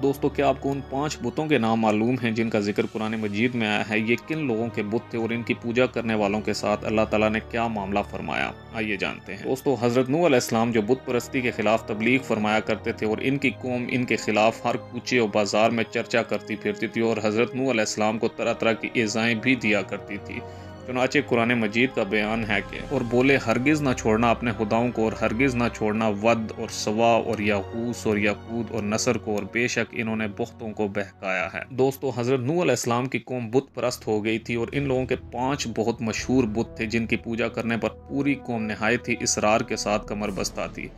दोस्तों, क्या आपको उन 5 बुतों के नाम मालूम हैं जिनका जिक्र कुरान मजीद में आया है? ये किन लोगों के बुत थे और इनकी पूजा करने वालों के साथ अल्लाह ताला ने क्या मामला फरमाया? आइए जानते हैं। दोस्तों, हज़रत नूह अलैहिस्सलाम जो बुत परस्ती के खिलाफ तबलीग फरमाया करते थे और इनकी कौम इनके खिलाफ हर कूचे और बाजार में चर्चा करती फिरती थी और हज़रत नूह अलैहिस्सलाम को तरह तरह की ईज़ाएँ भी दिया करती थी। चुनाचे कुरान मजीद का बयान है कि और बोले, हरगिज़ ना छोड़ना अपने खुदाओं को और हरगिज़ ना छोड़ना वद और सवा और यागूस और याकूद और नसर को, और बेशक इन्होंने बुख्तों को बहकाया है। दोस्तों, हज़रत नूह अलैहिस्सलाम की कौम बुत परस्त हो गई थी और इन लोगों के 5 बहुत मशहूर बुत थे जिनकी पूजा करने पर पूरी कौम निहायत ही इसरार के साथ कमर बस्ता थी।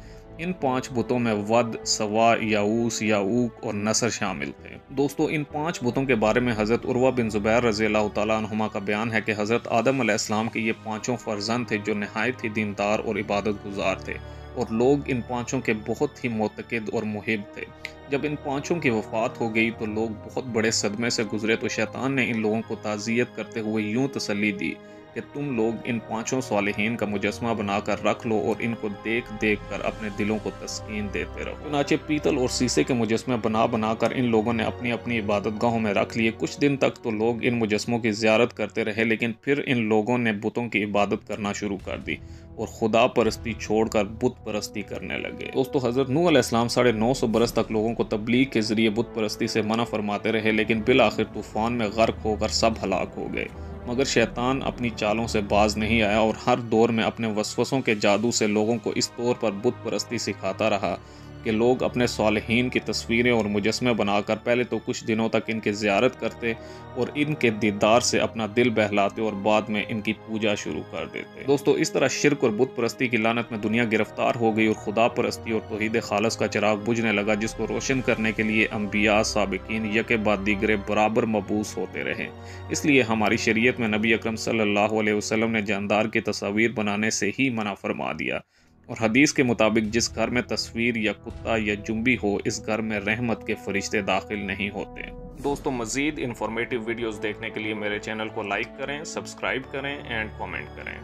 इन 5 बुतों में वद, सवा, याऊस, याऊक और नसर शामिल थे। दोस्तों, इन 5 बुतों के बारे में हज़रत उर्वा बिन ज़ुबैर रज़ियल्लाहु तआला अन्हुमा का बयान है कि हज़रत आदम अलैहिस्सलाम के ये 5 फर्जंद थे जो नहायत ही दीनदार और इबादत गुजार थे और लोग इन 5 के बहुत ही मोतक़िद और मुहिब थे। जब इन 5 की वफ़ात हो गई तो लोग बहुत बड़े सदमे से गुजरे तो शैतान ने इन लोगों को ताज़ियत करते हुए यूँ तसल्ली दी कि तुम लोग इन 5 सालिहीन का मुजस्मा बनाकर रख लो और इनको देख देख कर अपने दिलों को तस्कीन देते रहो। चुनाचे पीतल और शीशे के मुजस्मे बना बना कर इन लोगों ने अपनी अपनी इबादत गाहों में रख लिए। कुछ दिन तक तो लोग इन मुजस्मों की ज़ियारत करते रहे, लेकिन फिर इन लोगों ने बुतों की इबादत करना शुरू कर दी और खुदा परस्ती छोड़कर बुत परस्ती करने लगे। दोस्तों, हज़रत नूह अलैहिस्सलाम 950 बरस तक लोगों को तबलीग के ज़रिए बुत परस्ती से मना फरमाते रहे, लेकिन बिल आखिर तूफ़ान में गर्क होकर सब हलाक हो गए। मगर शैतान अपनी चालों से बाज नहीं आया और हर दौर में अपने वसवसों के जादू से लोगों को इस तौर पर बुत परस्ती सिखाता रहा कि लोग अपने सालिहीन की तस्वीरें और मुजस्मे बनाकर पहले तो कुछ दिनों तक इनकी ज़ियारत करते और इनके दीदार से अपना दिल बहलाते और बाद में इनकी पूजा शुरू कर देते। दोस्तों, इस तरह शिर्क और बुत परस्ती की लानत में दुनिया गिरफ्तार हो गई और खुदा परस्ती और तौहीद खालस का चिराग बुझने लगा, जिसको रोशन करने के लिए अम्बिया साबिकीन यके बाद दीगरे बराबर मबूस होते रहे। इसलिए हमारी शरीयत में नबी अकरम सल्लल्लाहु अलैहि वसल्लम ने जानदार की तस्वीर बनाने से ही मना फरमा दिया और हदीस के मुताबिक जिस घर में तस्वीर या कुत्ता या जुम्बी हो, इस घर में रहमत के फरिश्ते दाखिल नहीं होते। दोस्तों, मज़ीद इन्फॉर्मेटिव वीडियोस देखने के लिए मेरे चैनल को लाइक करें, सब्सक्राइब करें एंड कमेंट करें।